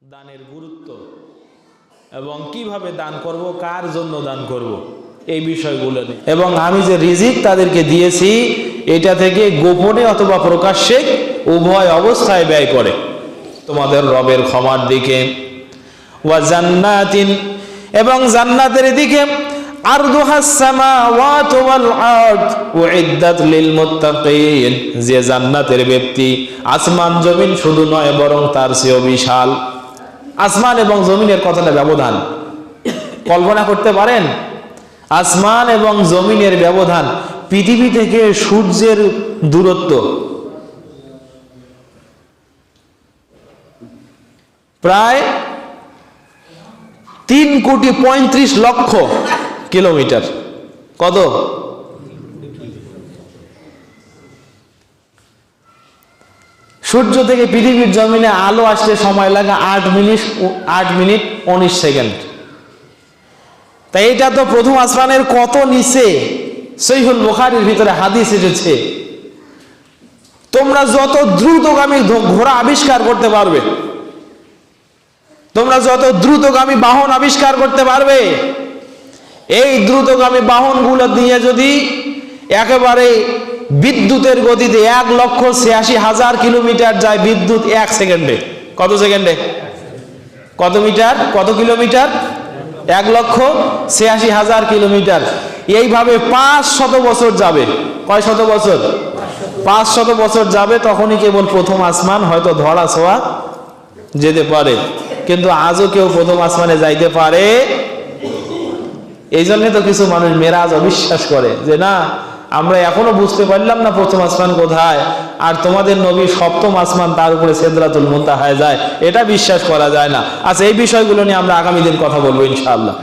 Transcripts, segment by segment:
দানের গুরুত্ব এবং কিভাবে দান করব, কার জন্য দান করব, এই বিষয়গুলো নিয়ে। এবং আমি যে রিজিক তাদেরকে দিয়েছি এটা থেকে গোপনে অথবা প্রকাশ্যে উভয় অবস্থায় ব্যয় করে তোমাদের রবের ক্ষমার দিকে। ওয়া জান্নাতিন, এবং জান্নাতের দিকে। আরদুহাস সামাওয়াতু ওয়াল আরদ উইদ্দাত লিল মুত্তাকিন, যে জান্নাতের ব্যাপ্তি আসমান জমিন শুধু নয় বরং তার চেয়েও বিশাল। আসমান এবং জমিনের কতটা ব্যবধান কল্পনা করতে পারেন? আসমান এবং জমিনের ব্যবধান, পৃথিবী থেকে সূর্যের দূরত্ব প্রায় 3,35,00,000 কিলোমিটার। কত? সূর্য থেকে পৃথিবীর জমিনে আলো আসতে সময় লাগে 8 মিনিট 19 সেকেন্ড। তাই এটা তো প্রথম আসমানের কত নিচে। সহিহুল বুখারীর ভিতরে হাদিস এসেছে, তোমরা যত দ্রুতগামী ঘোড়া আবিষ্কার করতে পারবে, তোমরা যত দ্রুতগামী বাহন আবিষ্কার করতে পারবে, এই দ্রুতগামী বাহনগুলো দিয়ে যদি একেবারে বিদ্যুতের গতিতে 1,86,000 কিলোমিটার যায় বিদ্যুৎ 1 সেকেন্ডে। কত সেকেন্ডে? কত মিটার? কত কিলোমিটার? 1,86,000 কিলোমিটার। এইভাবে 500 বছর যাবে। কয় শত বছর? 500 বছর যাবে, তখনই কেবল প্রথম আসমান হয়তো ধরা ছোঁয়া যেতে পারে। কিন্তু আজও কেউ প্রথম আসমানে যাইতে পারে? এই জন্য তো কিছু মানুষ মেরাজ অবিশ্বাস করে যে না, আমরা এখনো বুঝতে পারলাম না প্রথম আসমান কোথায়, আর তোমাদের নবী সপ্তম আসমান, তার উপরে সিদরাতুল মুনতাহায় যায়, এটা বিশ্বাস করা যায় না। আচ্ছা, এই বিষয়গুলো নিয়ে আমরা আগামী দিন কথা বলবো ইনশাআল্লাহ।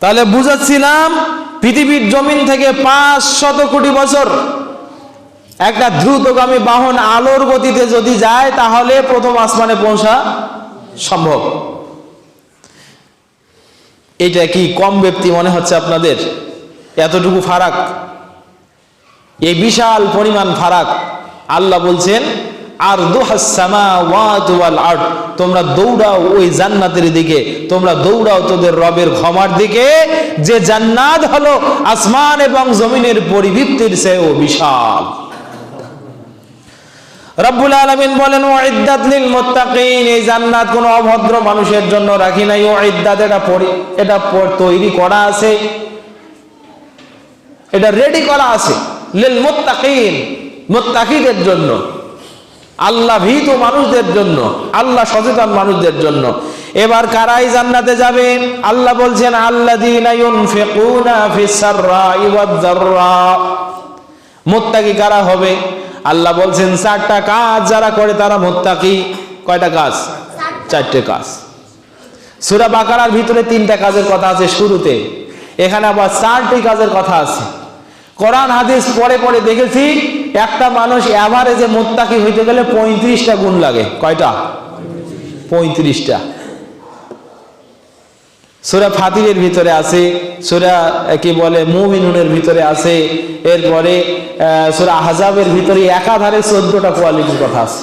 তাহলে বুঝাচ্ছিলাম, পৃথিবীর জমিন থেকে 500 কোটি বছর একটা দ্রুতগামী বাহন আলোর গতিতে যদি যায় তাহলে প্রথম আসমানে পৌঁছা সম্ভব। এটা কি কম ব্যক্তি মনে হচ্ছে আপনাদের? এতটুকু ফারাক, এই বিশাল পরিমাণ ফারাক। আল্লাহ বলছেন আরদুহাস সামাওয়াতু ওয়াল আরদ, তোমরা দৌড়াও ওই জান্নাতের দিকে, তোমরা দৌড়াও তোদের রবের ক্ষমার দিকে, যে জান্নাত হলো আসমান এবং জমিনের পরিবৃত্তির চেয়েও বিশাল। রব্বুল আলামিন বলেন উইদ্দাত লিল মুত্তাকিন, এই জান্নাত কোনো অভদ্র মানুষের জন্য রাখি নাই। উইদ্দাত, এটা তৈরি করা আছে, এটা রেডি করা আছে লিল মুত্তাকিন, মুত্তাকিদের জন্য, আল্লাহ ভীত মানুষদের জন্য, আল্লাহ সচেতন মানুষদের জন্য। এবার কারাই জান্নাতে যাবে? আল্লাহ বলছেন আল্লাযীনা ইউনফিকুনা ফিস সাররাই ওয়াদ যাররা। মুত্তাকি কারা হবে? আল্লাহ বলছেন 4টা কাজ যারা করে তারা মুত্তাকি। কয়টা কাজ? 4টে কাজ। সূরা বাকারার ভিতরে 3টা কাজের কথা আছে শুরুতে, এখানে আবার 4টি কাজের কথা আছে। কোরআন হাদিস পড়ে পড়ে দেখেছি একটা মানুষ এভারেজে মুত্তাকি হইতে গেলে 35টা গুণ লাগে। কয়টা? 35টা। সূরা ফাতিরের ভিতরে আছে, সূরা কি বলে মুমিনুনের ভিতরে আছে, এরপরে সূরা আহজাবের ভিতরে একাধারে 14টা কোয়ালিটির কথা আছে।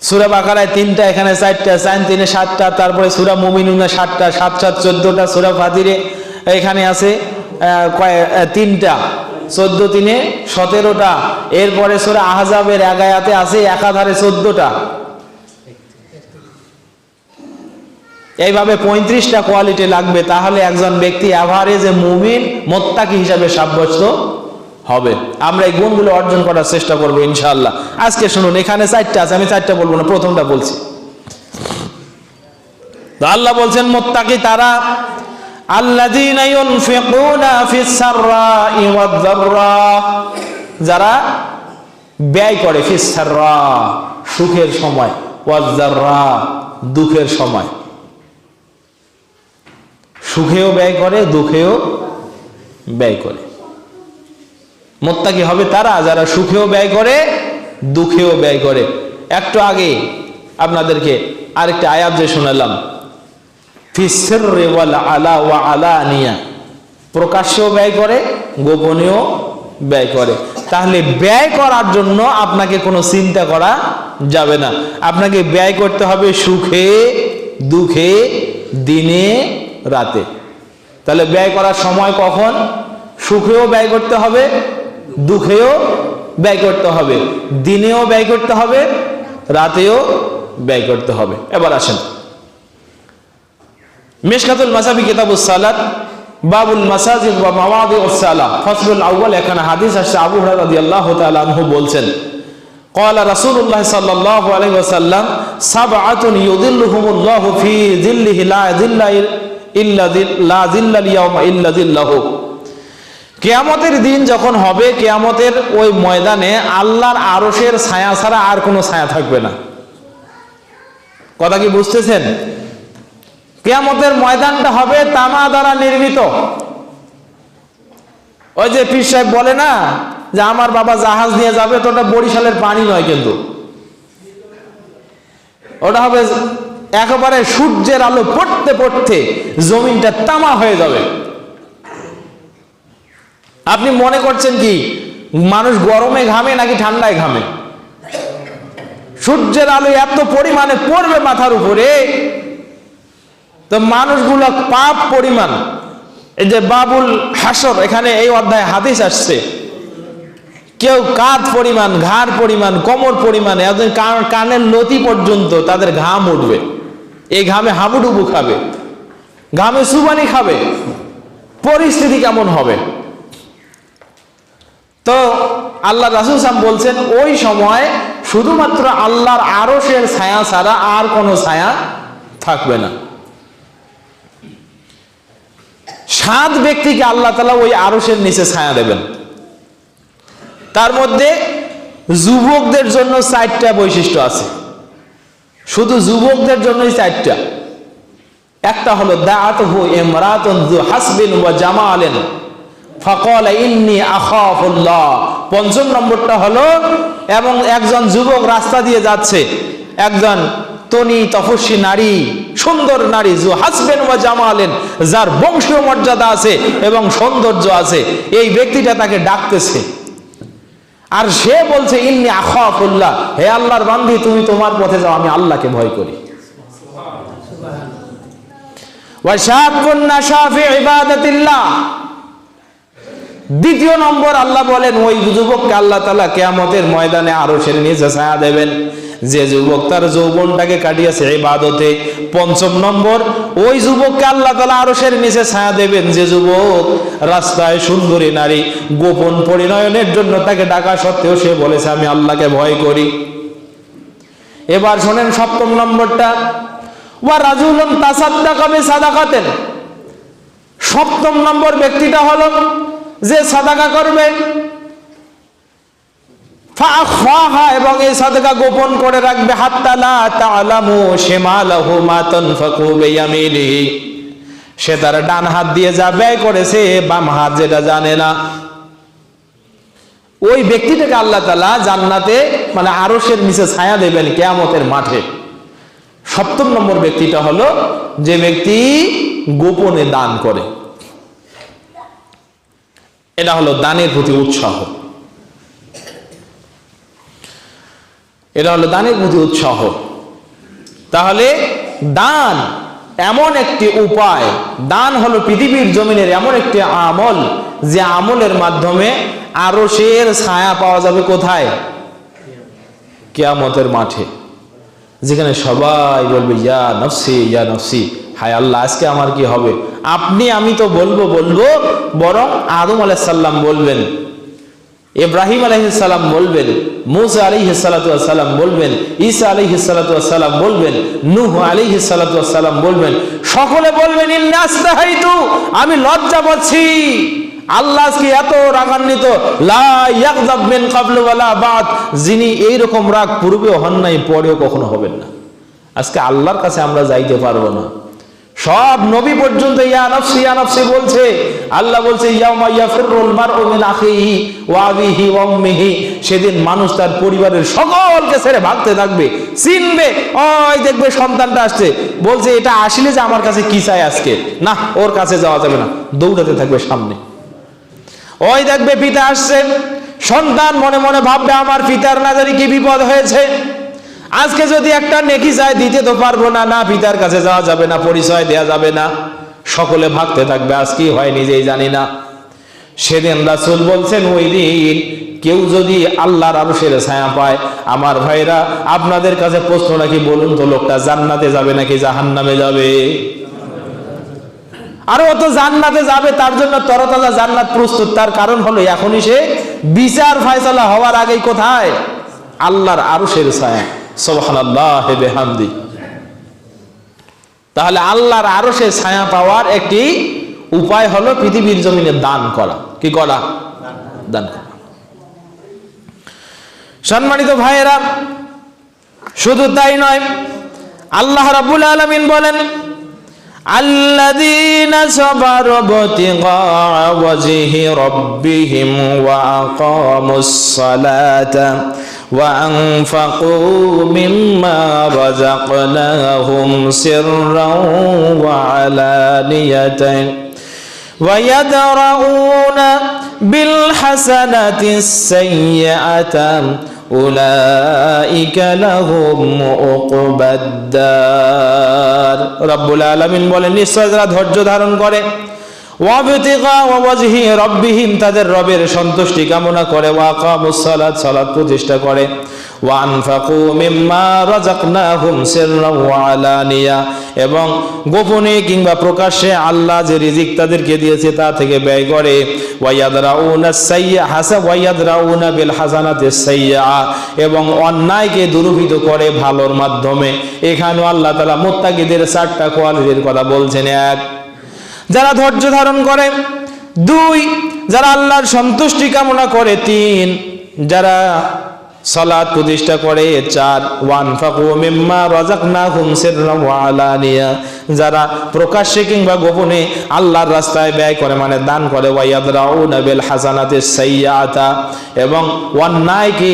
সূরা বাকারায় 3টা, এখানে 4টা, 4 3 7টা, তারপরে সূরা মুমিনুনে 7টা, 7 7 14টা, সূরা ফাতিরে এখানে আছে 3টা, 14 3 17টা, এরপরে সূরা আহজাবের এক আয়াতে আছে একাধারে 14টা। এইভাবে 35টা কোয়ালিটি লাগবে, তাহলে একজন ব্যক্তি এভারেজে মুমিন মুত্তাকি হিসাবে সাব্যস্ত হবে। আমরা এই গুণগুলো অর্জন করার চেষ্টা করব ইনশাআল্লাহ। আজকে শুনুন, এখানে 4টা আছে, আমি 4টা বলবো না, প্রথমটা বলছি। তো আল্লাহ বলছেন মুত্তাকি তারা আল্লাযীনা ইউনফিকুনা ফিস সাররাই ওয়াদ যাররা, যারা ব্যয় করে, ফিস সাররা সুখের সময়, ওয়াদ যাররা দুঃখের সময়। সুখেও ব্যয় করে, দুঃখেও ব্যয় করে। মুত্তাকি হবে তারা যারা সুখেও ব্যয় করে, দুঃখেও ব্যয় করে। একটু আগে আপনাদেরকে আরেকটা আয়াত যে শোনালাম, ফিস সিররি ওয়াল আলা ওয়া আলানিয়া, প্রকাশ্যেও ব্যয় করে, গোপনেও ব্যয় করে। তাহলে ব্যয় করার জন্য আপনাকে কোনো চিন্তা করা যাবে না। আপনাকে ব্যয় করতে হবে সুখে দুঃখে, দিনে রাতে। তাহলে ব্যয় করার সময় কখন? সুখেও ব্যয় করতে হবে, দুঃখেও ব্যয় করতে হবে, দিনেও ব্যয় করতে হবে, রাতেও ব্যয় করতে হবে। এবার আসেন মিশকাতুল মাসাবি কিতাবুস সালাত বাবুল মাসাজিদ ওয়া মাওয়াদিউস সালাহ ফসলুল আউয়াল। এখানে হাদিস আসছে, আবু হুরায়রা রাদিয়াল্লাহু তাআলা আনহু বলছেন, ক্বালা রাসূলুল্লাহ সাল্লাল্লাহু আলাইহি ওয়াসাল্লাম সাবআতুন ইউযিল্লুহুমুল্লাহু ফি যিল্লিহি লা যিল্লা ইল্লা লা যিল্লাল ইয়াউমা ইল্লা যিল্লাহু। কিয়ামতের দিন যখন হবে, কিয়ামতের ওই ময়দানে আল্লাহর আরশের ছায়া ছাড়া আর কোনো ছায়া থাকবে না। কথা কি বুঝতেছেন? কিয়ামতের ময়দানটা হবে তামা দ্বারা নির্মিত। ওই যে পীর সাহেব বলে না যে আমার বাবা জাহাজ নিয়ে যাবে, তো ওটা বরিশালের পানি নয়, কিন্তু ওটা হবে একেবারে সূর্যের আলো পড়তে পড়তে জমিনটা তামা হয়ে যাবে। আপনি মনে করছেন কি মানুষ গরমে ঘামে নাকি ঠান্ডায় ঘামে? সূর্যের আলো এত পরিমাণে পড়বে মাথার উপরে, তো মানুষগুলো পাপ পরিমাণ। এই যে বাবুল হাসর, এখানে এই অধ্যায়ে হাদিস আসছে, কেউ কাঁধ পরিমাণ, ঘাড় পরিমাণ, কোমর পরিমাণ, কানের লতি পর্যন্ত তাদের ঘাম উঠবে। এই ঘামে হাবুডুবু খাবে, ঘামে সুবানি খাবে। পরিস্থিতি কেমন হবে? তো আল্লাহ রাসূল সাল্লাল্লাহু আলাইহি ওয়াসাল্লাম বলছেন ওই সময় শুধুমাত্র আল্লাহর আরশের ছায়া ছাড়া আর কোনো ছায়া থাকবে না। 7 ব্যক্তিকে আল্লাহ তাআলা ওই আরশের নিচে ছায়া দেবেন। তার মধ্যে যুবকদের জন্য 4টা বৈশিষ্ট্য আছে, শুধু যুবকদের জন্যই 4টা। একটা হলো দাআতুহু ইমরাতুন যু হাসবিন ওয়া জামালিন ফাকালা ইন্নী আখাফুল্লাহ। 5ম নম্বরটা হলো, এবং একজন যুবক রাস্তা দিয়ে যাচ্ছে, একজন তনি তপস্বী নারী, সুন্দর নারী, যু হাসবেন ওয়া জামালেন, যার বংশীয় মর্যাদা আছে এবং সৌন্দর্য আছে, এই ব্যক্তিটা তাকে ডাকতেছে, আর সে বলছে ইন্নী আখাফুল্লাহ, হে আল্লাহর বান্দী তুমি তোমার পথে যাও, আমি আল্লাহকে ভয় করি। ওয়া শাবুন নাশা ফি ইবাদাতিল্লাহ। 2য় নম্বর আল্লাহ বলেন ওই যুবককে আল্লাহ তাআলা কিয়ামতের ময়দানে আরশের নিচে ছায়া দেবেন, যে যুবক তার যৌবনটাকে কাটিয়েছে ইবাদতে। 5ম নম্বর ওই যুবককে আল্লাহ তাআলা আরশের নিচে ছায়া দেবেন, যে যুবক রাস্তায় সুন্দরী নারী গোপন পরিণয়নের জন্য তাকে ডাকা সত্ত্বেও সে বলেছে আমি আল্লাহকে ভয় করি। এবার শোনেন 7ম নম্বরটা, ওয়া রাজুলুন তাসাদ্দাকা বিসাদাকাতিন। 7ম নম্বর ব্যক্তিটা হলো যে সাদাকা করবে, ফাআখাহা, এবং এই সাদাকা গোপন করে রাখবে, হাত্তা লা তা'লামু শিমালাহু মা তানফাকু বিয়ামিনিহি। সে তার ডান হাত দিয়ে যা ব্যয় করেছে বাম হাত যেটা জানে না। ওই ব্যক্তিটাকে আল্লাহ তাআলা জান্নাতে মানে আরশের নিচে ছায়া দেবেন কিয়ামতের মাঠে। 7ম নম্বর ব্যক্তিটা হলো যে ব্যক্তি গোপনে দান করে। এটা হলো দানের প্রতি উৎসাহ, এটা হলো দানের প্রতি উৎসাহ। তাহলে দান এমন একটি উপায়, দান হলো পৃথিবীর জমিনের এমন একটি আমল, যে আমলের মাধ্যমে আরশের ছায়া পাওয়া যাবে কোথায়? কিয়ামতের মাঠে, যেখানে সবাই বলবে ইয়া নফসি ইয়া নফসি, হায় আল্লাহ আজকে আমার কি হবে। আপনি আমি তো বলবো, বরং আদম আলাইহিস সালাম বলবেন, ইব্রাহিম আলাইহিস সালাম বলবেন, মুসা আলাইহিস সালাতু ওয়াস সালাম বলবেন, ঈসা আলাইহিস সালাতু ওয়াস সালাম বলবেন, নূহ আলাইহিস সালাতু ওয়াস সালাম বলবেন, সকলে বলবেন ইন্নী আস্তাহাইতু, আমি লজ্জা পাচ্ছি। আল্লাহ আজকে এত রাগান্বিত, লা ইয়াগযাব মিন ক্বাবলু ওয়ালা বাদ, যিনি এইরকম রাগ পূর্বেও হন নাই, পরেও কখনো হবেন না। আজকে আল্লাহর কাছে আমরা যাইতে পারবো না। সব নবী পর্যন্ত ইয়া নফসি বলছে। আল্লাহ বলছে ইয়াউমা ইয়াফিরুল মারউ মিন আখিহি ওয়া আবিহি ওয়া উম্মিহি, সেদিন মানুষ তার পরিবারের সকলকে ছেড়ে ভাগতে থাকবে, চিনবে, ওই দেখবে সন্তানটা আসছে, বলছে এটা আসলে যে আমার কাছে কি চাই আজকে, না ওর কাছে যাওয়া যাবে না, দৌড়াতে থাকবে সামনে। ওই দেখবে পিতা আসছে, সন্তান মনে মনে ভাববে আমার পিতার না জানি কি বিপদ হয়েছে, আজকে যদি একটা নেকি চাই দিতে তো পারবো না, না পিতার কাছে যাওয়া যাবে না, পরিচয় দেওয়া যাবে না, সকলে ভাবতে থাকবে আজ কি হয় নিজেই জানি না। সেদিন রাসূল বলছেন ওই দিন কেউ যদি আল্লাহর আরশের ছায়া পায়, আমার ভাইরা আপনাদের কাছে প্রশ্ন নাকি, বলুন তো লোকটা জান্নাতে যাবে নাকি জাহান্নামে যাবে? আর ও তো জান্নাতে যাবে, তার জন্য তরতাজা জান্নাত প্রস্তুত। তার কারণ হলো এখনই সে বিচার ফয়সালা হওয়ার আগেই কোথায়? আল্লাহর আরশের ছায়া। সুবহানাল্লাহ বিহামদি। তাহলে আল্লাহর আরশের ছায়া পাওয়ার একটি উপায় হলো পৃথিবীর জমিনে দান করা। কি করা? দান করা। সম্মানিত ভাইয়েরা, শুধু তাই নয়, আল্লাহ রাব্বুল আলামিন বলেন الذين صبروا ابتغاء وجه ربهم وأقاموا الصلاة وأنفقوا مما رزقناهم سرا وعلانية ويدرؤون بالحسنة السيئة উলাইকা লাহুম উকবাদ-দার। রব্বুল আলামিন বলেন নিশ্চয় যারা ধৈর্য ধারণ করে, ওয়াবতিগা ওয়াজহি রব্বিহিম তাদের রবের সন্তুষ্টি কামনা করে, ওয়াকামুস সালাত সালাত প্রতিষ্ঠা করে, ওয়ানফাকু মিম্মা রাযাকনাহুম সিররাও ওয়া আলানিয়া এবং গোপনে কিংবা প্রকাশ্যে আল্লাহ যে রিজিক তাদেরকে দিয়েছে তা থেকে ব্যয় করে, ওয়ায়াদরাউনা সাইয়্যাহাসা ওয়ায়াদরাউনা বিল হাসানাতিস সাইয়্যা এবং অন্যায়কে দূরীভূত করে ভালোর মাধ্যমে। এখানেও আল্লাহ তাআলা মুত্তাকিদের 4টা কোয়ালিটির কথা বলছেন। 1, যারা ধৈর্য ধারণ করে। 2, যারা আল্লাহর সন্তুষ্টি কামনা করে। 3, যারা সালাত প্রতিষ্ঠা করে। 4, ওয়ানফাকু মিম্মা রাযাকনাহুম সিররাও ওয়া আলানিয়া যারা প্রকাশ্যে কিংবা গোপনে আল্লাহর রাস্তায় ব্যয় করে মানে দান করে। ওয়ায়াদরাউনা বিল হাসানাতিস সাইয়্যাতা এবং অন্যায়কে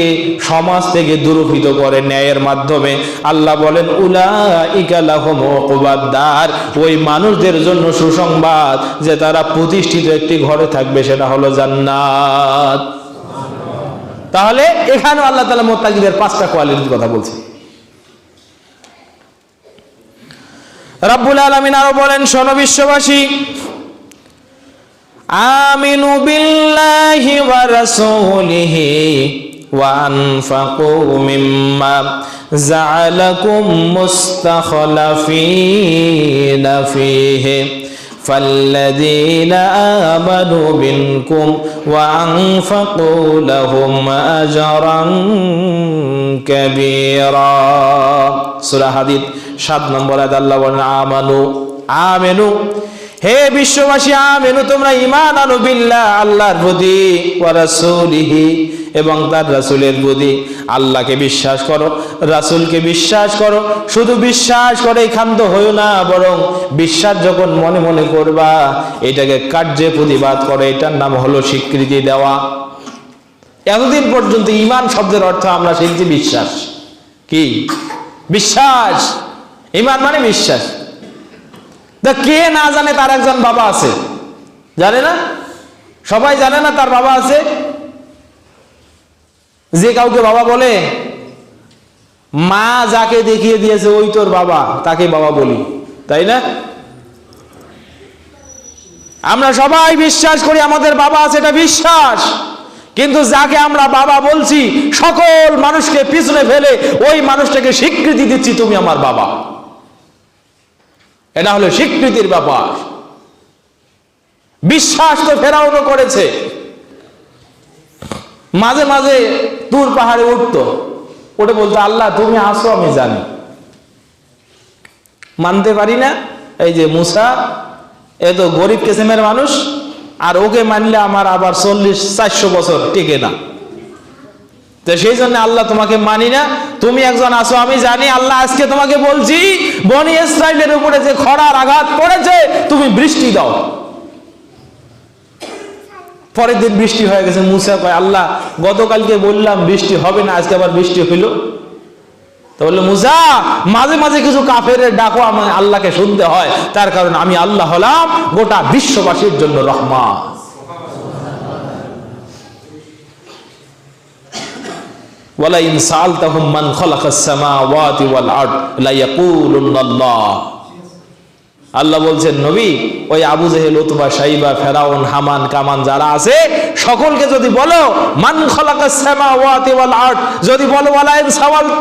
সমাজ থেকে দূরীভূত করে ন্যায়ের মাধ্যমে। আল্লাহ বলেন উলাইকা লাহুম উকবাদ-দার, ওই মানুষদের জন্য সুসংবাদ যে তারা প্রতিষ্ঠিত একটি ঘরে থাকবে, সেটা হলো জান্নাত। তাহলে এখানে আল্লাহ তাআলা মুত্তাকিদের 5টা কোয়ালিটির কথা বলছে। রব্বুল আলামিন আরো বলেন, শোনো বিশ্ববাসী, আমিনু বিল্লাহি ওয়া রাসূলিহি ওয়া আনফাকু মিম্মা জাআলাকুম মুস্তাখলাফিনা ফীহি فالذين آمنوا منكم وأنفقوا لهم أجرا كبيرا। সূরা হাদীদ 7 নম্বর আয়াত আল্লাহ বলেন আমানু, আমিনু হে বিশ্ববাসী, আমিনু তোমরা ঈমান আনো বিল্লাহ আল্লাহর প্রতি, ওয়া রাসূলিহি এবং তার রাসূলের প্রতি। আল্লাহকে বিশ্বাস করো, রাসূলকে বিশ্বাস করো। শুধু বিশ্বাস করেই ক্ষান্ত হইও না, বরং বিশ্বাস যখন মনে মনে করবা এটাকে কার্যে প্রতিবাদ করে, এটার নাম হলো স্বীকৃতি দেওয়া। এতদিন পর্যন্ত ঈমান শব্দের অর্থ আমরা শিখছি বিশ্বাস। কি বিশ্বাস? ঈমান মানে বিশ্বাস। কে না জানে তার একজন বাবা আছে? জানে না? সবাই জানে না তার বাবা আছে? যে কাউকে বাবা বলে, মা যাকে দেখিয়ে দিয়েছে ওই তোর বাবা, তাকে বাবা বলি, তাই না? আমরা সবাই বিশ্বাস করি আমাদের বাবা আছে, এটা বিশ্বাস। কিন্তু যাকে আমরা বাবা বলছি, সকল মানুষকে পিছনে ফেলে ওই মানুষটাকে স্বীকৃতি দিচ্ছি তুমি আমার বাবা। এটা হলো স্বীকৃতির ব্যাপার। বিশ্বাস তো ফেরাউনও করেছে। মাঝে মাঝে তুর পাহাড়ে উঠতো, ওটা বলতো আল্লাহ তুমি আসো আমি জানি, মানতে পারি না। এই যে মুসা, এ তো গরিব কিসিমের মানুষ, আর ওকে মানলে আমার আবার 40-400 বছর টিকে না, তো সেই জন্য আল্লাহ তোমাকে মানি না, তুমি একজন আসো আমি জানি। আল্লাহ আজকে তোমাকে বলছি বনি ইসরাইলের উপরে যে খরার আঘাত পড়েছে তুমি বৃষ্টি দাও। পরের দিন বৃষ্টি হয়ে গেছে। মুসা কয় আল্লাহ গতকালকে বললাম বৃষ্টি হবে না, আজকে আবার বৃষ্টি হইল। তো বললো মুসা মাঝে মাঝে কিছু কাফেরের ডাকও আমার আল্লাহকে শুনতে হয়, তার কারণ আমি আল্লাহ হলাম গোটা বিশ্ববাসীর জন্য রহমান। ওয়ালা ইন সাআলতাহুম মান খালাকাস সামাওয়াতি ওয়াল আরদ লা ইয়াকুলুনাল্লাহ। আল্লাহ বলছেন নবী, ওই আবু জেহেল, উতবা, শাইবা, ফেরাউন, হামান, কামান যারা আছে সকলকে যদি বলো মান খালাকাস সামাওয়াতি ওয়াল আরদ, যদি বলো ওয়ালা ইন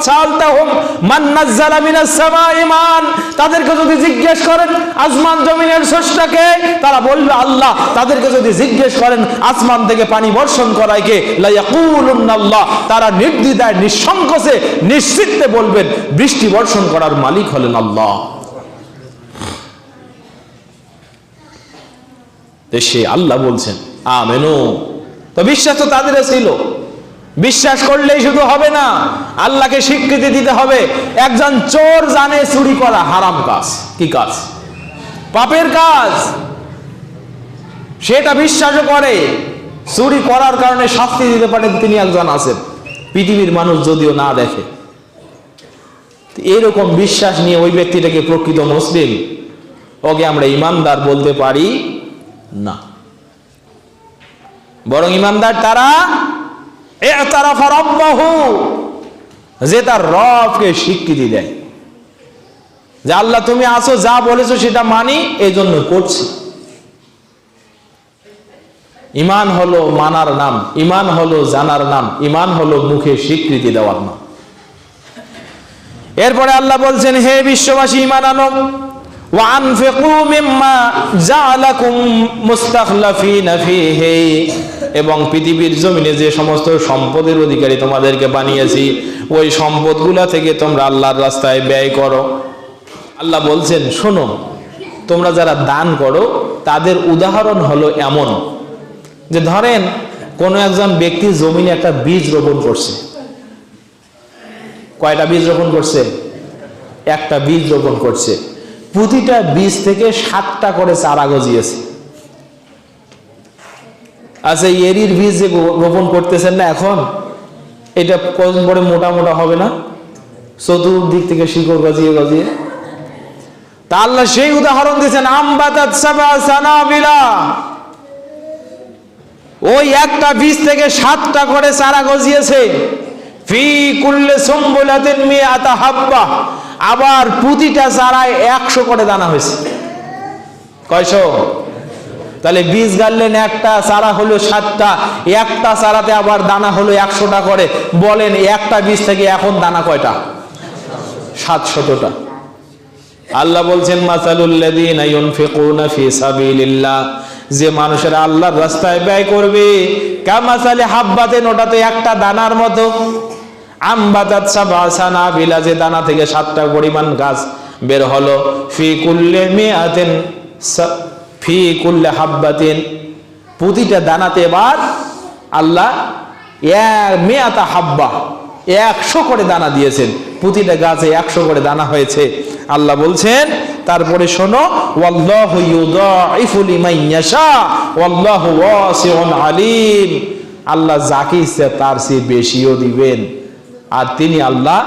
সাআলতাহুম মান নাযালা মিনাস সামাই মান, তাদেরকে যদি জিজ্ঞেস করেন আসমান জমিনের স্রষ্টাকে, তারা বলবে আল্লাহ। তাদেরকে যদি জিজ্ঞেস করেন আসমান থেকে পানি বর্ষণ করায় কে, লা ইয়াকুলুনাল্লাহ, তারা নির্দ্বিধায় নিঃসংকোচে নিশ্চিন্তে বলবেন বৃষ্টি বর্ষণ করার মালিক হলেন আল্লাহ। সে আল্লাহ বলছেন আমেনু। তো বিশ্বাস তো তাদের ছিল, বিশ্বাস করলেই শুধু হবে না, আল্লাহকে স্বীকৃতি দিতে হবে। একজন চোর জানে চুরি করা হারাম কাজ, কি কাজ? পাপের কাজ। সেটা বিশ্বাসও করে, চুরি করার কারণে শাস্তি দিতে পারেন তিনি একজন আছেন, পৃথিবীর মানুষ যদিও না দেখে। এরকম বিশ্বাস নিয়ে ওই ব্যক্তিটাকে প্রকৃত মুসলিম, ওকে আমরা ইমানদার বলতে পারি না। বরং ইমানদার তারা ইতারাফা রাব্বাহু, যে তার রবকে স্বীকৃতি দেয় যে আল্লাহ তুমি আছো, যা বলেছো সেটা মানি, এই জন্য করছি। ঈমান হলো মানার নাম, ঈমান হলো জানার নাম, ঈমান হলো মুখে স্বীকৃতি দেওয়ার নাম। এরপরে আল্লাহ বলছেন, হে বিশ্ববাসী ঈমান আনো, ওয়ানফিকু মিম্মা জাআলাকুম মুস্তাখলাফিনা ফীহি, এবং পৃথিবীর জমিনে যে সমস্ত সম্পদের অধিকারী তোমাদেরকে বানিয়েছি, ওই সম্পদগুলা থেকে তোমরা আল্লাহর রাস্তায় ব্যয় করো। আল্লাহ বলছেন শোনো, তোমরা যারা দান করো তাদের উদাহরণ হলো এমন যে ধরেন কোনো একজন ব্যক্তি জমিনে একটা বীজ রোপণ করছে। কয়টা বীজ রোপণ করছে? একটা বীজ রোপণ করছে। প্রতিটা বীজ থেকে 7টা করে চারা গজিয়েছে। আচ্ছা, এরির বীজ যে রোপণ করতেছেন না এখন, এটা কদিন পরে মোটা মোটা হবে না? চতুর্দিক থেকে শিকড় গজিয়ে গজিয়ে। তা আল্লাহ সেই উদাহরণ দিয়েছেন, আমবাতাত সাবা সানাবিলা, ওই একটা বীজ থেকে 7টা করে চারা গজিয়েছে। ফি কুল্লি সুমবুলাতিন মিআতা হাব্বা, আবার প্রতিটা চারায় 100 করে দানা হয়েছে। কয়শো? তাহলে বীজ গাড়লেন, একটা চারা হলো 7টা, একটা চারাতে আবার দানা হলো 100টা করে। বলেন একটা বীজ থেকে এখন দানা কয়টা? 700টা। আল্লাহ বলছেন মাসালুল লাযীনা ইউনফিকুনা ফি সাবিলিল্লাহ, যে মানুষেরা আল্লাহর রাস্তায় ব্যয় করবে, কামাসালি হাব্বাতিন, ওটা তো একটা দানার মতো। আমবাতাত সাবা সানাবিলা, যে দানা থেকে 7টা পরিমাণ গাছ বের হলো। ফি কুল্লি মিআতিন, ফি কুল্লি হাব্বাতিন, প্রতিটা দানাতে এবার আল্লাহ মিআতা হাব্বা, 100 করে দানা দিয়েছেন। প্রতিটা গাছে 100 করে দানা হয়েছে। আল্লাহ বলছেন তারপরে শোনো, ওয়াল্লাহু ইউদাইফু লিমান ইয়াশা ওয়াল্লাহু ওয়াসিউন আলিম, আল্লাহ যাকে ইচ্ছা তার চেয়ে বেশিও দিবেন, আর তিনি আল্লাহ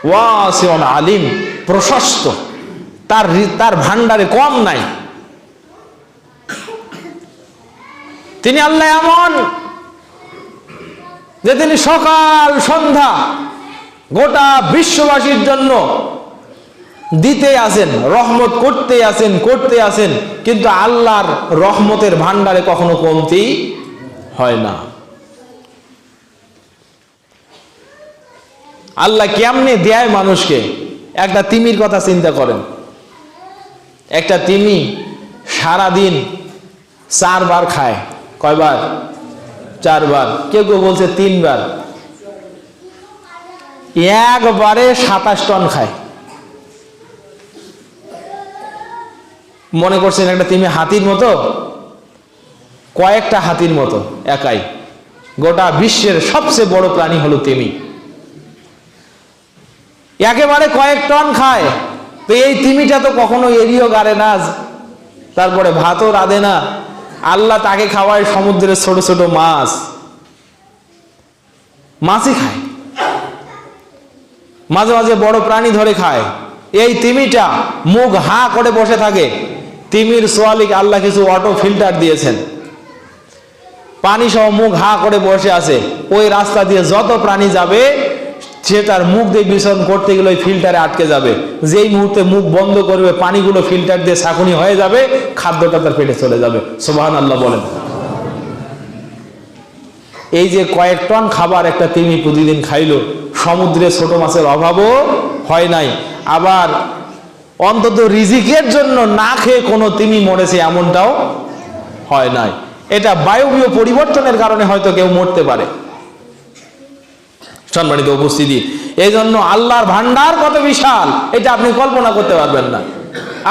ওয়াসিউন আলিম, প্রশস্ত, তার ভান্ডারে কম নাই। তিনি আল্লাহ এমন যে তিনি সকাল সন্ধ্যা গোটা বিশ্ববাসীর জন্য দিতে আছেন, রহমত করতে আছেন, কিন্তু আল্লাহর রহমতের ভান্ডারে কখনো কমতি হয় না। আল্লাহ কেমনে দেয় মানুষকে। একটা তিমির কথা চিন্তা করেন, একটা তিমি সারাদিন 4 বার খায়। কয়বার? 4 বার। কেউ কেউ বলছে 3 বার। একবারে 27 টন খায়। মনে করছেন একটা তিমি হাতির মতো? কয়েকটা হাতির মতো একাই। গোটা বিশ্বের সবচেয়ে বড় প্রাণী হলো তিমি, একেবারে কয়েক টন খায়। তো এই তিমিটা তো কখনো এরিও গাড়ে না, তারপরে ভাতও রাঁধে না। আল্লাহ তাকে খাওয়ায় সমুদ্রের ছোট ছোট মাছ, মাছই খায়, মাঝে মাঝে বড় প্রাণী ধরে খায়। এই তিমিটা মুখ হা করে বসে থাকে। তিমির সোয়ালিক আল্লাহ কিছু অটো ফিল্টার দিয়েছেন। পানি সহ মুখ হা করে বসে আছে, ওই রাস্তা দিয়ে যত প্রাণী যাবে সে তার মুখ দিয়ে বিসর্জন করতে গেলে ওই ফিল্টারে আটকে যাবে। যেই মুহূর্তে মুখ বন্ধ করবে পানিগুলো ফিল্টার দিয়ে ছাঁকুনি হয়ে যাবে, খাদ্যটা তার পেটে চলে যাবে। সুবহানাল্লাহ বলেন। এই যে কয়েক টন খাবার একটা তিমি প্রতিদিন খাইলো, সমুদ্রে ছোট মাছের অভাবও হয় নাই, আবার অন্তত রিজিকের জন্য না খেয়ে কোনো তিমি মরেছে এমনটাও হয় নাই। এটা বায়বীয় পরিবর্তনের কারণে হয়তো কেউ মরতে পারে। সম্মানিত উপস্থিতি, এই জন্য আল্লাহর ভান্ডার কত বিশাল এটা আপনি কল্পনা করতে পারবেন না।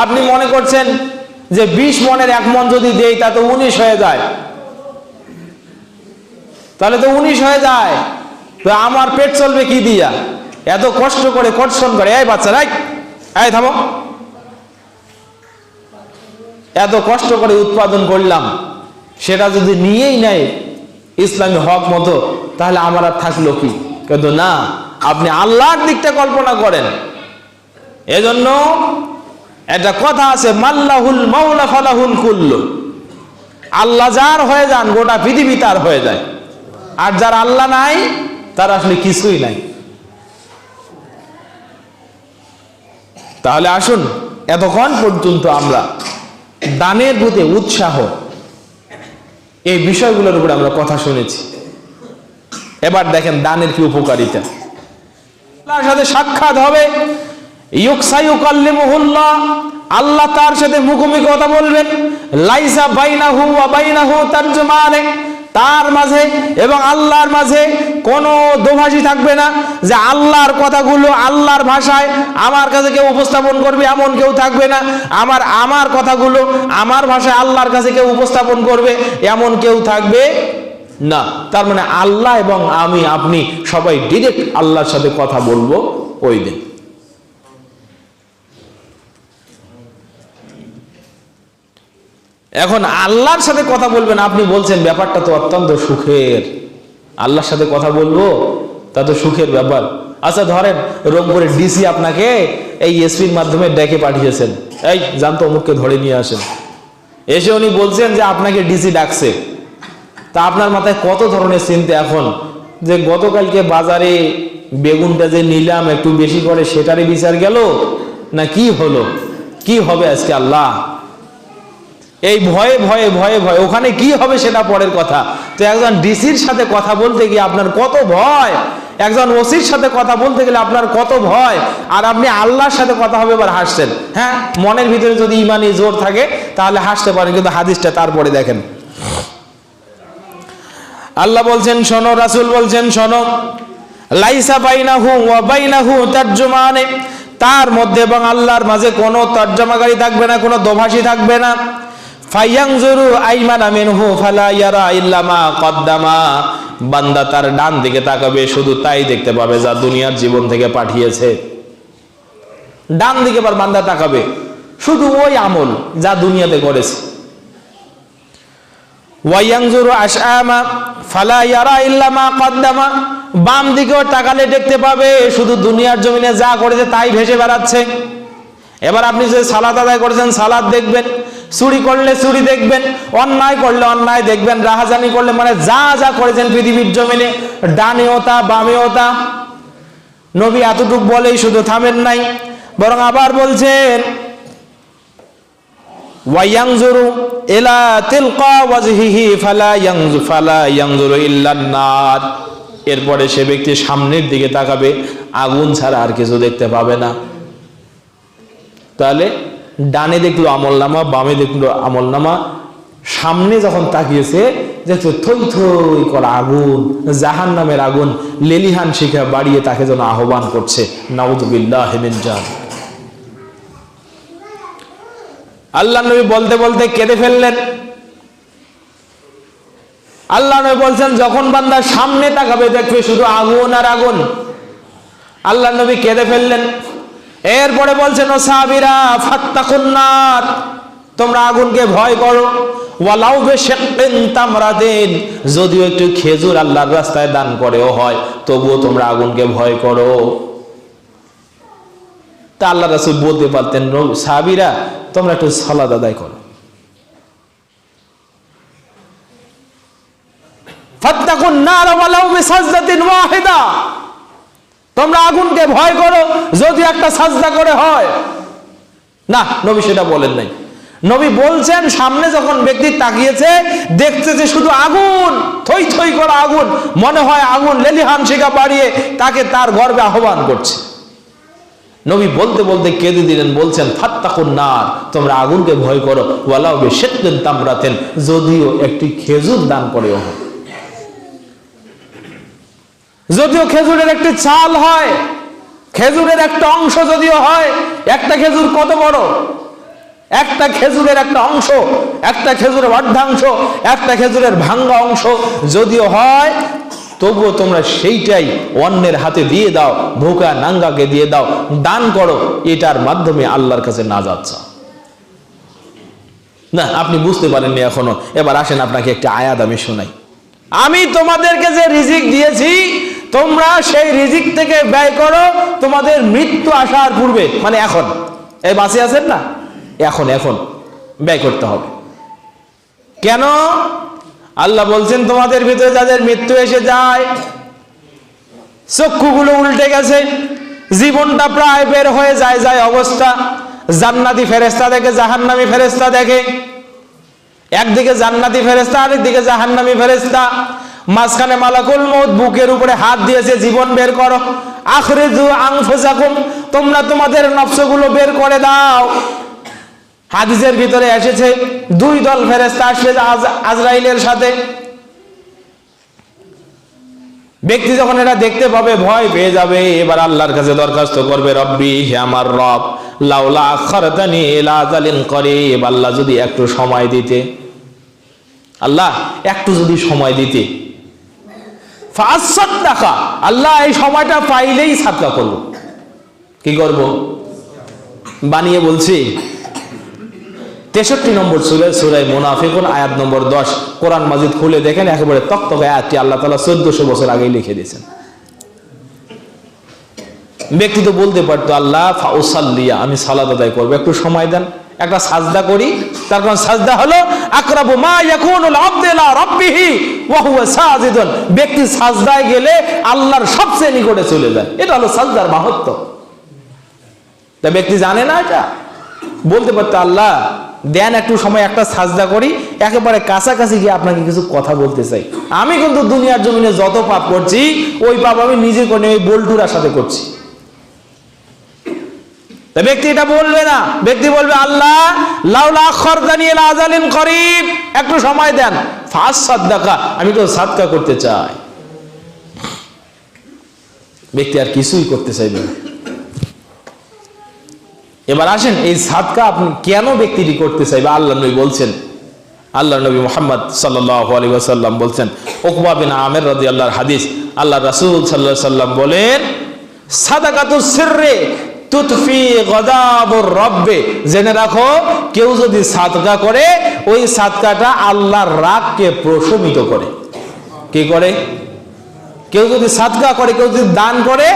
আপনি মনে করছেন যে 20 মনের 1 মন যদি দেই তা তো 19 হয়ে যায়, তাহলে তো 19 হয়ে যায়, তো আমার পেট চলবে কি দিয়া? এত কষ্ট করে কর্ষণ করে, এই বাচ্চারা এই থামো, এত কষ্ট করে উৎপাদন করলাম, সেটা যদি নিয়েই নেয় ইসলামী হক মতো, তাহলে আমার আর থাকলো কি? কিন্তু না, আপনি আল্লাহর দিকটা কল্পনা করেন। এজন্য একটা কথা আছে, মাল্লাহুল মাওলা ফালাহুল কুল্লু। আল্লাহ যার হয়ে যান গোটা পৃথিবী তার হয়ে যায়, আর যার আল্লাহ নাই তার আসলে কিছুই নাই। তাহলে আসুন, এতক্ষণ পর্যন্ত আমরা দানের প্রতি উৎসাহ, এই বিষয়গুলোর উপরে আমরা কথা শুনেছি। এবার দেখেন দানের কি উপকারিতা। আল্লাহর সাথে সাক্ষাৎ হবে, ইউকসায়ুকাল্লিমুহুল্লাহ, আল্লাহ তার সাথে মুখোমুখি কথা বলবেন। লাইসা বাইনাহু ওয়া বাইনাহু তারজুমান, তার মাঝে এবং আল্লাহর মাঝে কোনো দোভাষী থাকবে না, যে আল্লাহর কথাগুলো আল্লাহর ভাষায় আমার কাছে কেউ উপস্থাপন করবে এমন কেউ থাকবে না। আমার কথাগুলো আমার ভাষায় আল্লাহর কাছে কেউ উপস্থাপন করবে এমন কেউ থাকবে না। তার মানে আল্লাহ এবং আপনি সবাই ডিরেক্ট আল্লাহর সাথে কথা বলবো ওই দিন। এখন আল্লাহর সাথে কথা বলবেন, আপনি বলছেন ব্যাপারটা তো অত্যন্ত সুখের, আল্লাহর সাথে কথা বলবো তা তো সুখের ব্যাপার। আচ্ছা ধরেন রংপুরের ডিসি আপনাকে এই এসপির মাধ্যমে ডেকে পাঠিয়েছেন, এই জানতো অমুককে ধরে নিয়ে আসেন। এসে উনি বলছেন যে আপনাকে ডিসি ডাকছে। তা আপনার মাথায় কত ধরনের চিন্তা এখন, যে গতকালকে বাজারে বেগুনটা যে নিলাম একটু বেশি করে সেটারই বিচার গেল, না কি হলো, কি হবে আজকে আল্লাহ। এই ভয়ে ভয়ে ভয়ে ভয়ে ওখানে কি হবে সেটা পরের কথা। তো একজন ডিসির সাথে কথা বলতে গিয়ে আপনার কত ভয়, একজন ওসির সাথে কথা বলতে গেলে আপনার কত ভয়, আর আপনি আল্লাহর সাথে কথা হবে এবার হাসছেন। হ্যাঁ, মনের ভিতরে যদি ইমানি জোর থাকে তাহলে হাসতে পারেন, কিন্তু হাদিসটা তারপরে দেখেন। আল্লাহ বলছেন শোনো, রাসূল বলছেন শোনো, লাইসা বাইনাহু ওয়া বাইনাহু তারজুমান, তার মধ্যে এবং আল্লাহর মাঝে কোনো তর্জমাকারী থাকবে না, কোনো দোভাষী থাকবে না। ফায়ানজুরু আইমানা মিনহু ফালা ইয়ারা ইল্লা মা কদ্দামা, বান্দা তার ডান দিকে তাকাবে, শুধু তাই দেখতে পাবে যা দুনিয়ার জীবন থেকে পাঠিয়েছে। ডান দিকে আবার বান্দা তাকাবে, শুধু ওই আমল যা দুনিয়াতে করেছে। ওয়ায়ানজুরু আশআমা ফালা ইয়ারা ইল্লা মা কদ্দামা, বাম দিকেও তাকালে দেখতে পাবে শুধু দুনিয়ার জমিনে যা করেছে তাই ভেসে বেড়াচ্ছে। এবার আপনি যে সালাত আদায় করেছেন সালাত দেখবেন, চুরি করলে চুরি দেখবেন, অন্যায় করলে অন্যায় দেখবেন, রাহাজানি করলে মানে যা যা করেছেন পৃথিবীর জমিনে, ডানেও তা বামেও তা। নবী এতটুক বলেই শুধু থামেন নাই, বরং আবার বলছেন ওয়ায়ানজুরু ইলা তিলকা ওয়াজহিহি ফালা ইয়ানজুরু ইল্লান নার, এরপরে সে ব্যক্তি সামনের দিকে তাকাবে, আগুন ছাড়া আর কিছু দেখতে পাবে না। তাহলে ডানে দেখলো আমলনামা, বামে দেখলো আমলনামা, সামনে যখন তাকিয়েছে দেখছো থই থই করা আগুন, জাহান্নামের আগুন লেলিহান শিখা বাড়িয়ে তাকে যেন আহ্বান করছে। নাউযুবিল্লাহি মিন যালিক। আল্লাহ নবী বলতে বলতে কেঁদে ফেললেন। আল্লাহ নবী বলছেন যখন বান্দা সামনে তাকাবে দেখবে শুধু আগুন আর আগুন। আল্লাহ নবী কেঁদে ফেললেন। এরপরে বলছেন ও সাহাবীরা ফাত্তাকুন নার, তোমরা আগুনকে ভয় করো, ওয়ালাউ বিশিক্কিন তামরাতিন, যদিও একটু খেজুর আল্লাহর রাস্তায় দান করেও হয় তবুও তোমরা আগুনকে ভয় করো। তা আল্লাহ রাসূল বলতে পারতেন সাহাবীরা তোমরা একটু সালাত আদায় করো। ফাত্তাকুন নার ওয়ালাউ বিসাজদাতিন ওয়াহিদা, তোমরা আগুনকে ভয় করো যদি একটা সাজদা করে হয়। না, নবী সেটা বলেন নাই। নবী বলছেন সামনে যখন ব্যক্তি তাকিয়েছে দেখতেছে শুধু আগুন, থই থই করা আগুন, মনে হয় আগুন লেলিহান শিখা বাড়িয়ে তাকে তার গর্বে আহ্বান করছে। নবী বলতে বলতে কেঁদে দিলেন, বলছেন ফাত্তাকুন নার, তোমরা আগুনকে ভয় করো, ওয়ালাউ বিশিক্কিন তামরাতিন, যদিও একটি খেজুর দান করেও হয়, যদিও খেজুরের একটি চাল হয়, খেজুরের একটা অংশ যদিও হয়। একটা খেজুর কত বড়? একটা খেজুরের একটা অংশ, একটা খেজুরের অর্ধাংশ, একটা খেজুরের ভাঙ্গা অংশ যদিও হয়, তবুও তোমরা সেইটাই অন্যের হাতে দিয়ে দাও, ভোকা নাঙ্গাকে দিয়ে দাও, দান করো, এটার মাধ্যমে আল্লাহর কাছে নাজাত চাও। না, আপনি বুঝতে পারেননি এখনো। এবার আসেন আপনাকে একটা আয়াত আমি শোনাই। আমি তোমাদেরকে যে রিজিক দিয়েছি তোমরা সেই রিজিক থেকে ব্যয় করো তোমাদের মৃত্যু আসার পূর্বে, মানে এখন। এই বাঁচে আছেন না, এখন এখন ব্যয় করতে হবে। কেন? আল্লাহ বলছেন তোমাদের ভিতরে যাদের মৃত্যু এসে যায়, চক্ষুগুলো উল্টে গেছে, জীবনটা প্রায় বের হয়ে যায় যায় অবস্থা, জান্নাতি ফেরেশতা দেখে জাহান্নামী ফেরেশতা দেখে, একদিকে জান্নাতি ফেরেশতা আরেকদিকে জাহান্নামী ফেরেশতা, মাঝখানে মালাকুল মউত বুকের উপরে হাত দিয়েছে, জীবন বের করো, আখরিজু আনফুসাকুম, তোমরা তোমাদের নফসগুলো বের করে দাও। হাদিসের ভিতরে এসেছে দুই দল ফেরেশতা আসবে আজরাইলের সাথে। ব্যক্তি যখন এটা দেখতে পাবে ভয় পেয়ে যাবে, এবার আল্লাহর কাছে দরখাস্ত করবে, রব্বি, হে আমার রব, লাউলা আখারতানি ইলা আজালিন করিব, আল্লাহ যদি একটু সময় দিতে, আল্লাহ একটু যদি সময় দিতে, ফাসাদদাকা, আল্লাহ এই সময়টা পাইলেই সাদকা করব। কি করব? বানিয়ে বলছি 63 নম্বর সূরা মুনাফিকুন আয়াত নম্বর 10, কোরআন মাজিদ খুলে দেখেন, একেবারে তকতকে আয়াতটি আল্লাহ তাআলা 1400 বছর আগেই লিখে দিয়েছেন। ব্যক্তি তো বলতে পারতো, আল্লাহ ফাউসাল্লিয়া, আমি সালাত আদায় করব, একটু সময় দেন, একটা সাজদা করি। তার কারণ সাজদা হলো আকরাবু মা ইয়াকুনুল আবদু ইলা রাব্বিহি ওয়া হুয়া সাজিদুন, ব্যক্তি সাজদায় গেলে আল্লাহর সবচেয়ে নিকটে চলে যায়। এটা হলো সাজদার মাহাত্ম্য। তা ব্যক্তি জানে না এটা, বলতে পারতো আল্লাহ দেন একটু সময়, একটা সাজদা করি, একেবারে কাছাকাছি গিয়ে আপনাকে কিছু কথা বলতে চাই। আমি কিন্তু দুনিয়ার জমিনে যত পাপ করছি ওই পাপ আমি নিজে করে ওই বল্টুরার সাথে করছি। ব্যক্তি এটা বলবে না, ব্যক্তি বলবে আল্লাহ লাউলা আখারতানি ইলা আজালিন করিব, একটু সময় দেন, ফাসাদদাকা, আমি তো সাদকা করতে চাই। ব্যক্তি আর কিছুই করতে চাইবে না। এবার আসেন এই সাদকা আপনি কেন ব্যক্তিটি করতে চাইবে? আল্লাহ নবী বলছেন, আল্লাহ নবী মুহাম্মদ সাল্লাল্লাহু আলাইহি ওয়াসাল্লাম বলছেন, উকবা বিন আমির রাদিয়াল্লাহু হাদিস, আল্লাহ রাসূল সাল্লাল্লাহু আলাইহি ওয়াসাল্লাম বলেন, সাদাকাতুস সিররি তুতফি গদাবুর রব্বে, জেনে রাখো কেউ যদি সাদকা করে ওই সাদকাটা আল্লাহর রাগকে প্রশমিত করে। কি করে? কেউ যদি সাদকা করে, কেউ যদি দান করে,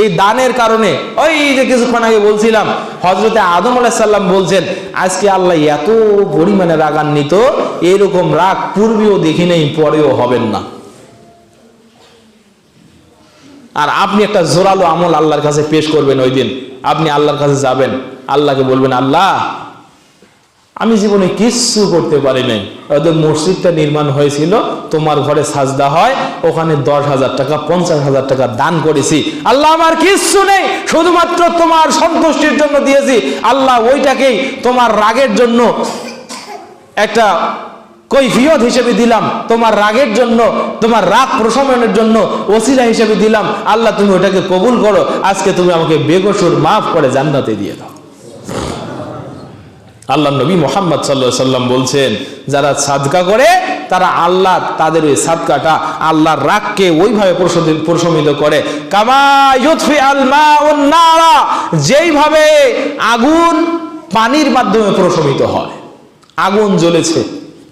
এই দানের কারণে, ওই যে কিছুক্ষণ আগে বলছিলাম হযরতে আদম আলাইহিস সালাম বলছেন, আজকে আল্লাহ এত পরিমাণে রাগান্বিত, এরকম রাগ পূর্বেও দেখি নাই, পরেও হবেন না। আর আপনি একটা জোরালো আমল আল্লাহর কাছে পেশ করবেন, ওই দিন আপনি আল্লাহর কাছে যাবেন, আল্লাহকে বলবেন, আল্লাহ আমি জীবনে কিচ্ছু করতে পারি নাই, ওদের মসজিদটা নির্মাণ হয়েছিল, তোমার ঘরে সাজদা হয়, ওখানে 10,000 টাকা 50,000 টাকা দান করেছি, আল্লাহ আমার কিচ্ছু নেই, শুধুমাত্র তোমার সন্তুষ্টির জন্য দিয়েছি, আল্লাহ ওইটাকেই তোমার রাগের জন্য একটা কৈফিয়ত হিসেবে দিলাম, তোমার রাগের জন্য, তোমার রাগ প্রশমনের জন্য ওসিলা হিসেবে দিলাম, আল্লাহ তুমি ওটাকে কবুল করো, আজকে তুমি আমাকে বেকসুর মাফ করে জান্নাতে দিয়ে দাও। আল্লাহ নবী মুহাম্মদ সাল্লাল্লাহু আলাইহি ওয়াসাল্লাম বলছেন, যারা সাদকা করে তারা আল্লাহ তাদের ওই সাদকাটা আল্লাহর রাগকে ওইভাবে প্রশমিত করে, কামা ইউতফি আল মাউন নারা, যেইভাবে আগুন পানির মাধ্যমে প্রশমিত হয়। আগুন জ্বলেছে,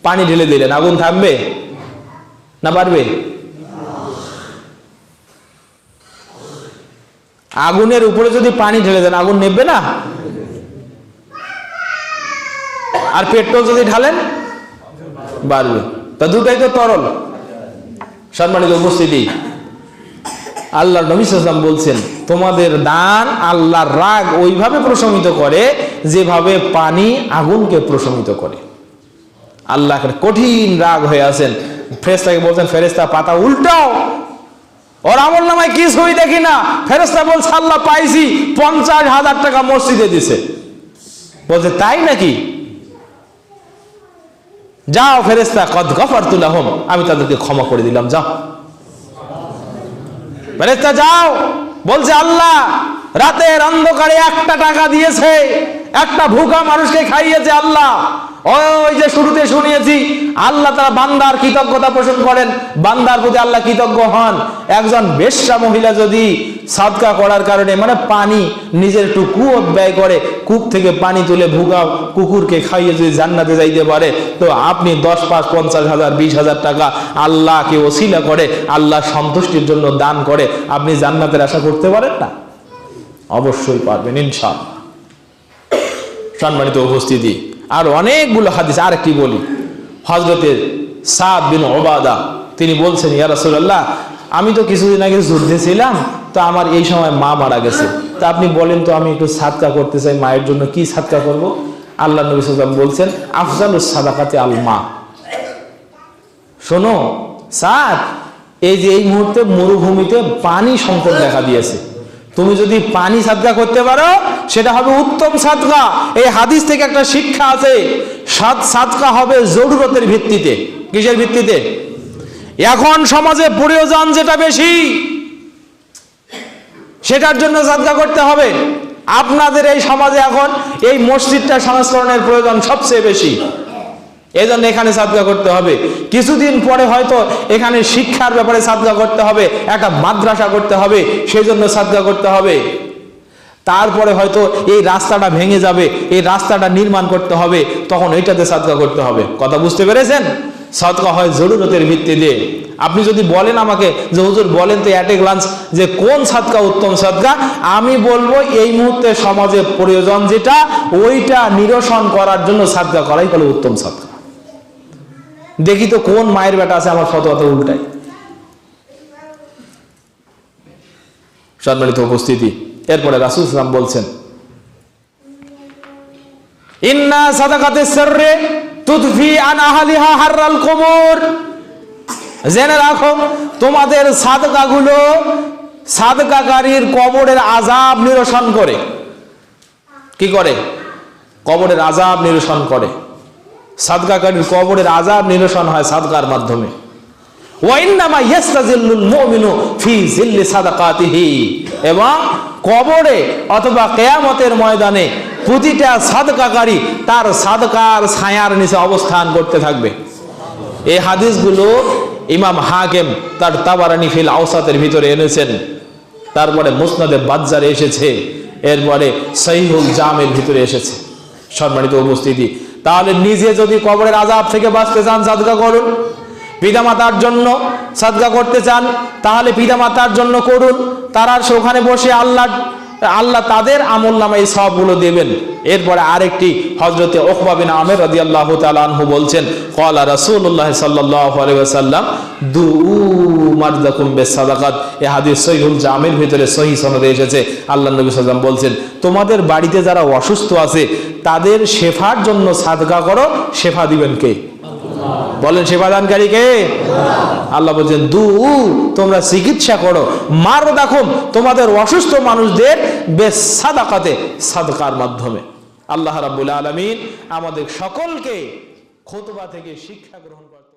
পানি ঢেলে দিলেন, আগুন থাকবে না বাড়বে? আগুনের উপরে যদি পানি ঢেলে দেন আগুন নেবে না? আর পেট্রোল যদি ঢালেন বাড়বে। তা দুটাই তো তরল, সম্মানিত উপস্থিতি, আল্লাহর নবী সাল্লাল্লাহু আলাইহি ওয়াসাল্লাম বলছেন, তোমাদের দান আল্লাহর রাগ ওইভাবে প্রশমিত করে যেভাবে পানি আগুনকে প্রশমিত করে। আল্লাহ কঠিন রাগ হয়ে আছেন, ফেরেশতাকে বলছেন, ফেরেশতা পাতা উল্টাও, ওর আমল নামায় কি ছবি দেখি না। ফেরেশতা বলছে, আল্লাহ পাইছি, 50,000 টাকা মসজিদে দিছে। বলছে, তাই নাকি? যাও ফেরেশতা, কদ গফারতু লাহুম, আমি তাদেরকে ক্ষমা করে দিলাম, যাও। ফেরেশতা যাও। বলছে, আল্লাহ রাতের অন্ধকারে 1টা টাকা দিয়েছে, একটা ভুকা মানুষকে খাইয়েছে। আল্লাহ ওই যে শুরুতে শুনিয়েছি, আল্লাহ তারা বান্দার কৃতজ্ঞতা পোষণ করেন, বান্দার প্রতি আল্লাহ কৃতজ্ঞ হন। একজন বেশ্যা মহিলা যদি সাদকা করার কারণে মানে পানি নিজের একটু কুয়ত ব্যয় করে, কূপ থেকে পানি তুলে ভুকা কুকুরকে খাইয়ে যদি জান্নাতে যাইতে পারে, তো আপনি 10, 5, 50,000, 20,000 টাকা আল্লাহকে ওসিলা করে আল্লাহ সন্তুষ্টির জন্য দান করে আপনি জান্নাতের আশা করতে পারেন না? অবশ্যই পারবেন ইনশাআল্লাহ। সম্মানিত উপস্থিতি, আর অনেকগুলো হাদিস। আর একটি বলি, হযরতে সাদ বিন উবাদা তিনি বলছেন, ইয়া রাসূলুল্লাহ, আমি তো কিছুদিন আগে যুদ্ধে ছিলাম, তো আমার এই সময় মা মারা গেছে, তা আপনি বলেন তো আমি একটু সাদকা করতে চাই, মায়ের জন্য কি সাদকা করব? আল্লাহ নবী সাল্লাল্লাহু আলাইহি ওয়াসাল্লাম বলছেন, আফজালুস সাদাকাতি আল মা। শোনো সাদ, এই যে এই মুহূর্তে মরুভূমিতে পানি সংকট দেখা দিয়েছে, তুমি যদি পানি সাদকা করতে পারো সেটা হবে উত্তম সাদকা। এই হাদিস থেকে একটা শিক্ষা আছে, সাদকা হবে জরুরতের ভিত্তিতে। কিসের ভিত্তিতে? এখন সমাজে প্রয়োজন যেটা বেশি সেটার জন্য সাদকা করতে হবে। আপনাদের এই সমাজে এখন এই মসজিদটা সংস্করণের প্রয়োজন সবচেয়ে বেশি, এই জন্য এখানে সাদকা করতে হবে। কিছুদিন পরে হয়তো এখানে শিক্ষার ব্যাপারে সাদকা করতে হবে, একটা মাদ্রাসা করতে হবে, সেই জন্য সাদকা করতে হবে। তারপরে হয়তো এই রাস্তাটা ভেঙে যাবে, এই রাস্তাটা নির্মাণ করতে হবে, তখন এইটাতে সাদকা করতে হবে। কথা বুঝতে পেরেছেন? সাদকা হয় জরুরতের ভিত্তিতে। আপনি যদি বলেন আমাকে যে হুজুর বলেন তো অ্যাট এ গ্লান্স যে কোন সাদকা উত্তম সাদকা, আমি বলবো এই মুহূর্তে সমাজে প্রয়োজন যেটা ওইটা নিরসন করার জন্য সাদকা করাই হলো উত্তম সাদকা। দেখি তো কোন মায়ের বেটা আছে আমার ফতোয়াতে উল্টায়। সম্মানিত উপস্থিতি, এরপরে রাসূল সাল্লাল্লাহু আলাইহি ওয়াসাল্লাম বলছেন, ইন্না সাদাকাতিস সিররি তুদফি আন আহলিহা হাররাল কুবুর। জেনে রাখো, তোমাদের সাদকাগুলো সাদকাকারীর কবরের আযাব নিরসন করে। কি করে? কবরের আযাব নিরসন করে। সাদকাকারীর কবরের আযাব নিরসন হয় সাদকার মাধ্যমে। ওয়া ইন্নামা ইয়াস্তাজিল্লুল মুমিনু ফি জিল্লি সাদাকাতিহি। এবং কবরে অথবা কিয়ামতের ময়দানে প্রতিটা সাদকাকারী তার সাদকার ছায়ার নিচে অবস্থান করতে থাকবে। এই হাদিসগুলো ইমাম হাকিম তার তাবারানী ফিল আওসাতের ভিতরে এনেছেন, তারপরে মুসনাদে বাজ্জারে এসেছে, এরপরে সহিহুল জামের ভিতরে এসেছে। সম্মানিত উপস্থিতি, তাহলে নিজে যদি কবরের আযাব থেকে বাঁচতে চান সাদকা করুন। পিতামাতার জন্য সাদকা করতে চান তাহলে পিতামাতার জন্য করুন, তারা ওখানে বসে আল্লাহ তাদের আমলনামায় এই সবগুলো দেবেন। এরপরে আরেকটি হযরতে উকবা বিন আমির রাদিয়াল্লাহু তাআলা আনহু বলছেন, ক্বালা রাসূলুল্লাহ সাল্লাল্লাহু আলাইহি ওয়াসাল্লাম দুউ মারদাকুম বিসাদাকাত। এই হাদিস সহিহুল জামির ভিতরে সহিহ সনদে এসেছে। আল্লাহর নবী সাল্লাল্লাহু আলাইহি ওয়াসাল্লাম বলছেন, তোমাদের বাড়িতে যারা অসুস্থ আছে তাদের শেফার জন্য সাদকা করো। শেফা দিবেন কে? বলেন, সেবা দানকারী কে? আল্লাহ বলছেন, তোমরা চিকিৎসা করো মারদাকুম, তোমাদের অসুস্থ মানুষদের বিসাদাকাতে, সাদকার মাধ্যমে। আল্লাহ রাব্বুল আলামিন আমাদের সকলকে খুতবা থেকে শিক্ষা গ্রহণ করতে